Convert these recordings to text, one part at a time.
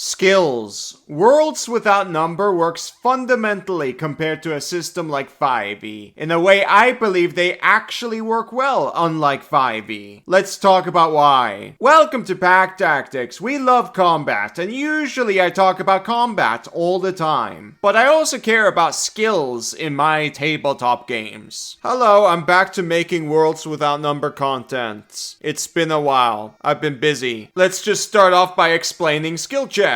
Skills. Worlds Without Number works fundamentally compared to a system like 5e. In a way I believe they actually work well, unlike 5e. Let's talk about why. Welcome to Pack Tactics. We love combat, and usually I talk about combat all the time. But I also care about skills in my tabletop games. Hello, I'm back to making Worlds Without Number content. It's been a while. I've been busy. Let's just start off by explaining skill checks.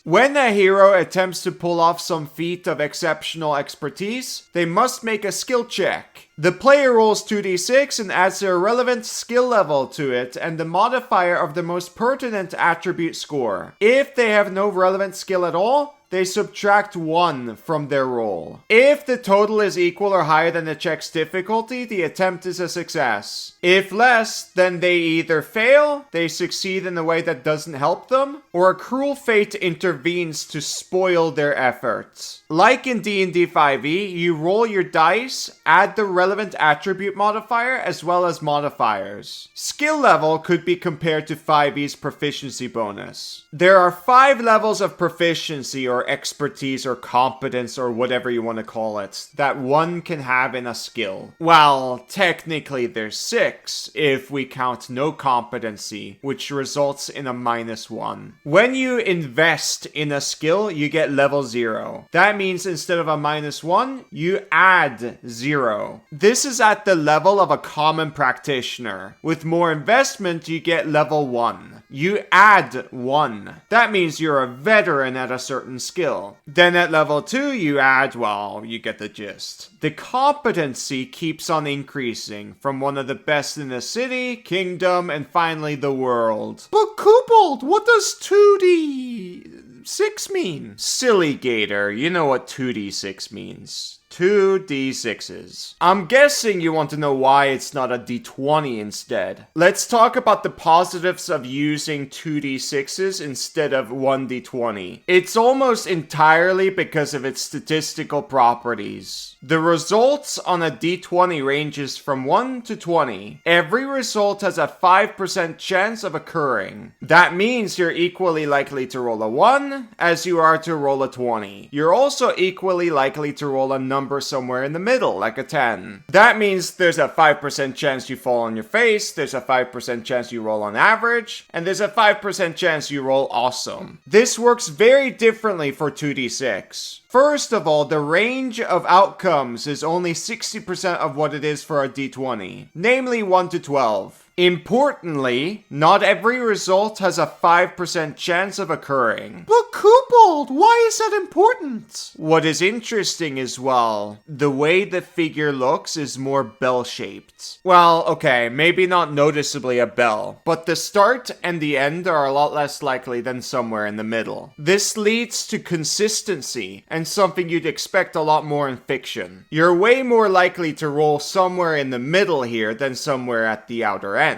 When a hero attempts to pull off some feat of exceptional expertise, they must make a skill check. The player rolls 2d6 and adds their relevant skill level to it and the modifier of the most pertinent attribute score. If they have no relevant skill at all, they subtract 1 from their roll. If the total is equal or higher than the check's difficulty, the attempt is a success. If less, then they either fail, they succeed in a way that doesn't help them, or a cruel fate intervenes to spoil their efforts. Like in D&D 5e, you roll your dice, add the relevant attribute modifier, as well as modifiers. Skill level could be compared to 5e's proficiency bonus. There are 5 levels of proficiency or expertise or competence or whatever you want to call it that one can have in a skill. Well, technically there's 6 if we count no competency, which results in a -1. When you invest in a skill, you get level 0. That means instead of a -1, you add 0. This is at the level of a common practitioner. With more investment, you get level 1. You add 1. That means you're a veteran at a certain skill. Then at level 2, you add, well, you get the gist. The competency keeps on increasing from one of the best in the city, kingdom, and finally the world. But Kobold, what does 2d6 mean? Silly Gator, you know what 2d6 means. 2d6s. I'm guessing you want to know why it's not a d20 instead. Let's talk about the positives of using 2d6s instead of 1d20. It's almost entirely because of its statistical properties. The results on a d20 ranges from 1 to 20. Every result has a 5% chance of occurring. That means you're equally likely to roll a 1 as you are to roll a 20. You're also equally likely to roll a number somewhere in the middle, like a 10. That means there's a 5% chance you fall on your face, there's a 5% chance you roll on average, and there's a 5% chance you roll awesome. This works very differently for 2d6. First of all, the range of outcomes is only 60% of what it is for a d20, namely 1 to 12. Importantly, not every result has a 5% chance of occurring. But Kobold, why is that important? What is interesting as well, the way the figure looks is more bell-shaped. Well, okay, maybe not noticeably a bell, but the start and the end are a lot less likely than somewhere in the middle. This leads to consistency, and something you'd expect a lot more in fiction. You're way more likely to roll somewhere in the middle here than somewhere at the outer end.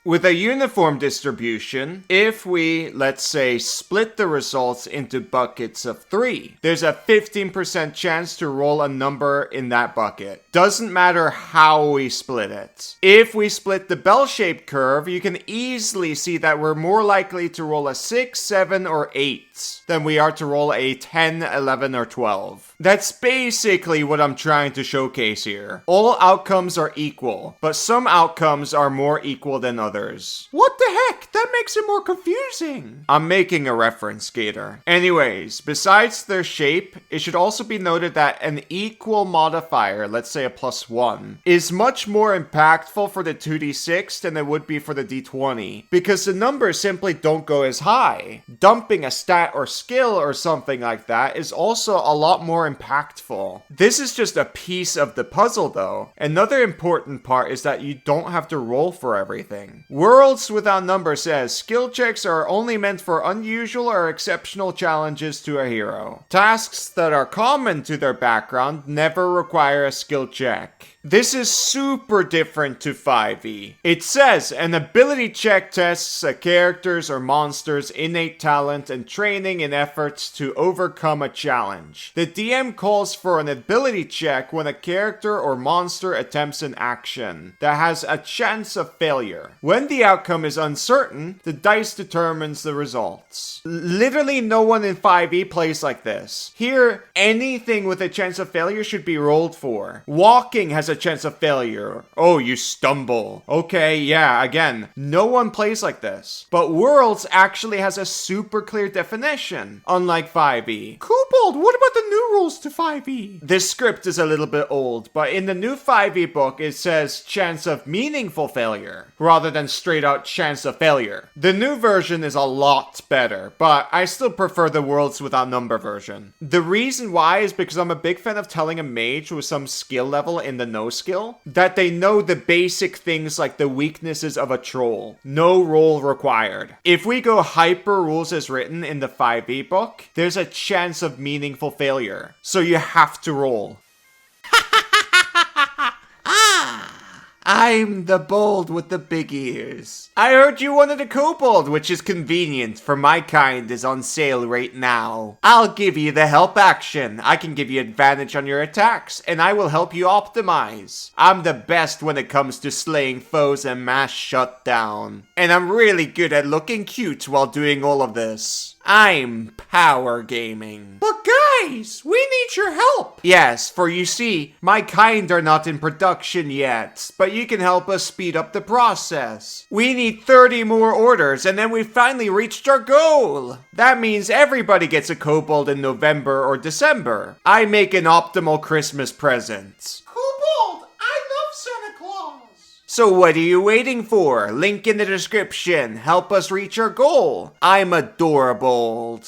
With a uniform distribution, if we, let's say, split the results into buckets of 3, there's a 15% chance to roll a number in that bucket. Doesn't matter how we split it. If we split the bell-shaped curve, you can easily see that we're more likely to roll a 6, 7, or 8 than we are to roll a 10, 11, or 12. That's basically what I'm trying to showcase here. All outcomes are equal, but some outcomes are more equal than others. What the heck? That makes it more confusing. I'm making a reference, Gator. Anyways, besides their shape, it should also be noted that an equal modifier, let's say a +1, is much more impactful for the 2d6 than it would be for the d20, because the numbers simply don't go as high. Dumping a stat or skill or something like that is also a lot more impactful. This is just a piece of the puzzle though. Another important part is that you don't have to roll for everything. Worlds Without Number says skill checks are only meant for unusual or exceptional challenges to a hero. Tasks that are common to their background never require a skill check. This is super different to 5e. It says an ability check tests a character's or monster's innate talent and training in efforts to overcome a challenge. The DM calls for an ability check when a character or monster attempts an action that has a chance of failure. When the outcome is uncertain, the dice determines the results. Literally no one in 5e plays like this. Here, anything with a chance of failure should be rolled for. Walking has a chance of failure. Oh, you stumble. Okay, yeah, again, no one plays like this. But Worlds actually has a super clear definition, unlike 5e. Kobold, what about the new rules to 5e? This script is a little bit old, but in the new 5e book, it says chance of meaningful failure, rather than straight out chance of failure. The new version is a lot better, but I still prefer the Worlds Without Number version. The reason why is because I'm a big fan of telling a mage with some skill level in the no skill that they know the basic things like the weaknesses of a troll. No roll required. If we go hyper rules as written in the 5e book, there's a chance of meaningful failure. So you have to roll. I'm the bold with the big ears. I heard you wanted a kobold, which is convenient, for my kind is on sale right now. I'll give you the help action. I can give you advantage on your attacks, and I will help you optimize. I'm the best when it comes to slaying foes and mass shutdown. And I'm really good at looking cute while doing all of this. I'm power gaming. But guys, we need your help. Yes, for you see, my kind are not in production yet, but you can help us speed up the process. We need 30 more orders and then we've finally reached our goal. That means everybody gets a kobold in November or December. I make an optimal Christmas present. Kobold, I love Santa Claus. So what are you waiting for? Link in the description. Help us reach our goal. I'm adorable.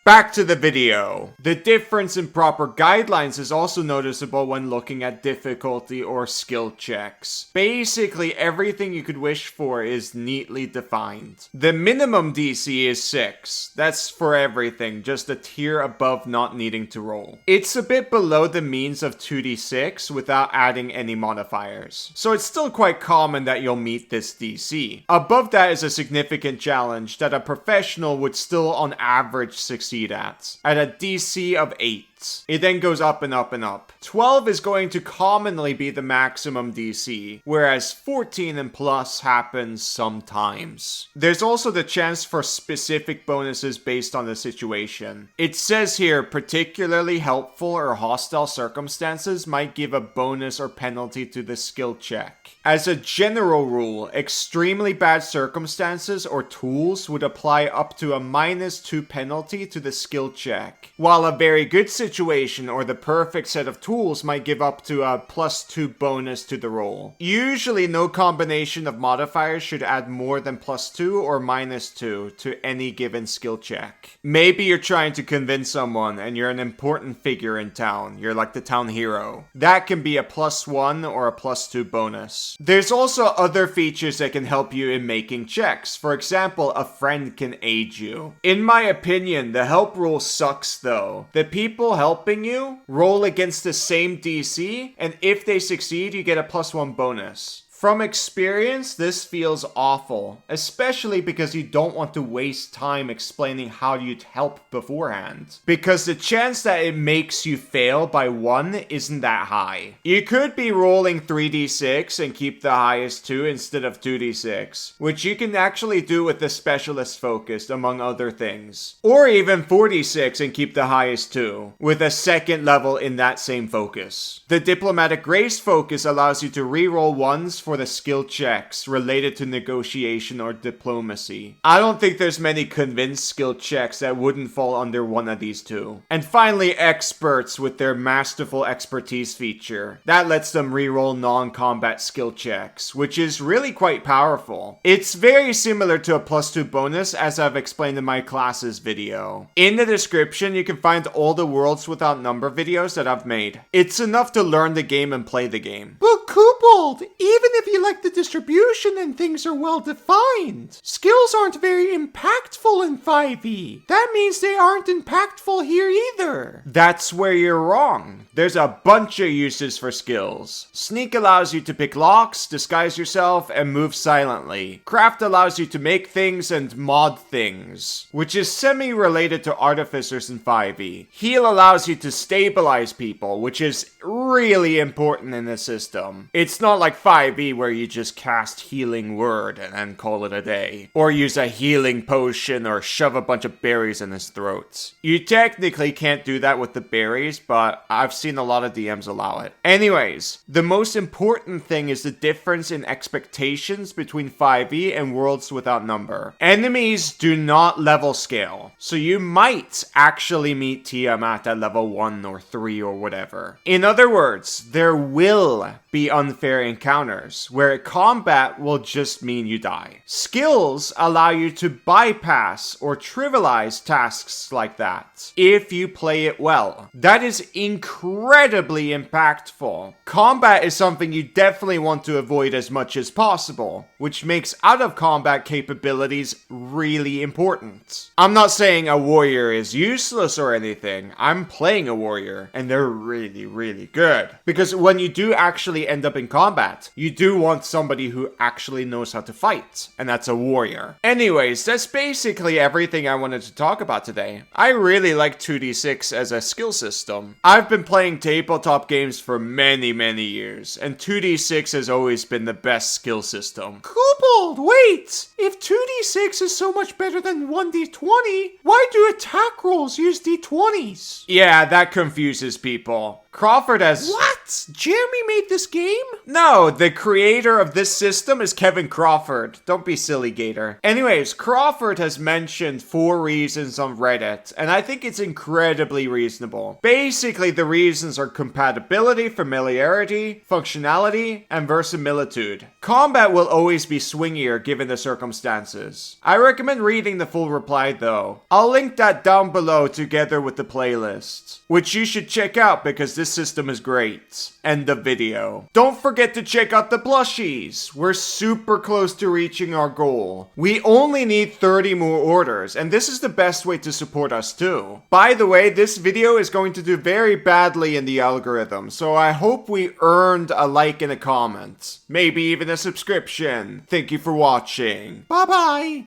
Back to the video. The difference in proper guidelines is also noticeable when looking at difficulty or skill checks. Basically, everything you could wish for is neatly defined. The minimum DC is 6. That's for everything, just a tier above not needing to roll. It's a bit below the means of 2d6 without adding any modifiers. So it's still quite common that you'll meet this DC. Above that is a significant challenge that a professional would still on average succeed at a DC of 8. It then goes up and up and up. 12 is going to commonly be the maximum DC, whereas 14 and plus happens sometimes. There's also the chance for specific bonuses based on the situation. It says here, particularly helpful or hostile circumstances might give a bonus or penalty to the skill check. As a general rule, extremely bad circumstances or tools would apply up to a -2 penalty to the skill check, while a very good situation or the perfect set of tools might give up to a +2 bonus to the roll. Usually no combination of modifiers should add more than +2 or -2 to any given skill check. Maybe you're trying to convince someone and you're an important figure in town. You're like the town hero. That can be a +1 or a +2 bonus. There's also other features that can help you in making checks. For example, a friend can aid you. In my opinion, the help rule sucks though. The people helping you roll against the same DC, and if they succeed, you get a +1 bonus. From experience, this feels awful, especially because you don't want to waste time explaining how you'd help beforehand. Because the chance that it makes you fail by 1 isn't that high. You could be rolling 3d6 and keep the highest 2 instead of 2d6, which you can actually do with the specialist focus, among other things. Or even 4d6 and keep the highest 2, with a second level in that same focus. The diplomatic grace focus allows you to reroll 1s for the skill checks related to negotiation or diplomacy. I don't think there's many convinced skill checks that wouldn't fall under one of these two. And finally, experts with their masterful expertise feature. That lets them reroll non-combat skill checks, which is really quite powerful. It's very similar to a +2 bonus as I've explained in my classes video. In the description, you can find all the Worlds Without Number videos that I've made. It's enough to learn the game and play the game. But Kobold, even if you like the distribution and things are well defined. Skills aren't very impactful in 5e. That means they aren't impactful here either. That's where you're wrong. There's a bunch of uses for skills. Sneak allows you to pick locks, disguise yourself, and move silently. Craft allows you to make things and mod things, which is semi-related to artificers in 5e. Heal allows you to stabilize people, which is really important in the system. It's not like 5e where you just cast healing word and then call it a day. Or use a healing potion or shove a bunch of berries in his throat. You technically can't do that with the berries, but I've seen a lot of DMs allow it. Anyways, the most important thing is the difference in expectations between 5e and Worlds Without Number. Enemies do not level scale, so you might actually meet Tiamat at level 1 or 3 or whatever. In other words, there will be unfair encounters, where combat will just mean you die. Skills allow you to bypass or trivialize tasks like that, if you play it well. That is incredibly impactful. Combat is something you definitely want to avoid as much as possible, which makes out-of-combat capabilities really important. I'm not saying a warrior is useless or anything. I'm playing a warrior, and they're really, really good. Because when you do actually end up in combat, you do want somebody who actually knows how to fight, and that's a warrior. Anyways, that's basically everything I wanted to talk about today. I really like 2d6 as a skill system. I've been playing tabletop games for many years, and 2d6 has always been the best skill system. Kobold, wait! If 2d6 is so much better than 1d20, why do attack rolls use d20s? Yeah, that confuses people. Crawford has... What? Jeremy made this game? No, the creator of this system is Kevin Crawford. Don't be silly, Gator. Anyways, Crawford has mentioned 4 reasons on Reddit, and I think it's incredibly reasonable. Basically, the reasons are compatibility, familiarity, functionality, and verisimilitude. Combat will always be swingier given the circumstances. I recommend reading the full reply though. I'll link that down below together with the playlist, which you should check out because this system is great. End of video. Don't forget to check out the plushies. We're super close to reaching our goal. We only need 30 more orders, and this is the best way to support us too. By the way, this video is going to do very badly in the algorithm, so I hope we earned a like and a comment. Maybe even a subscription. Thank you for watching. Bye bye!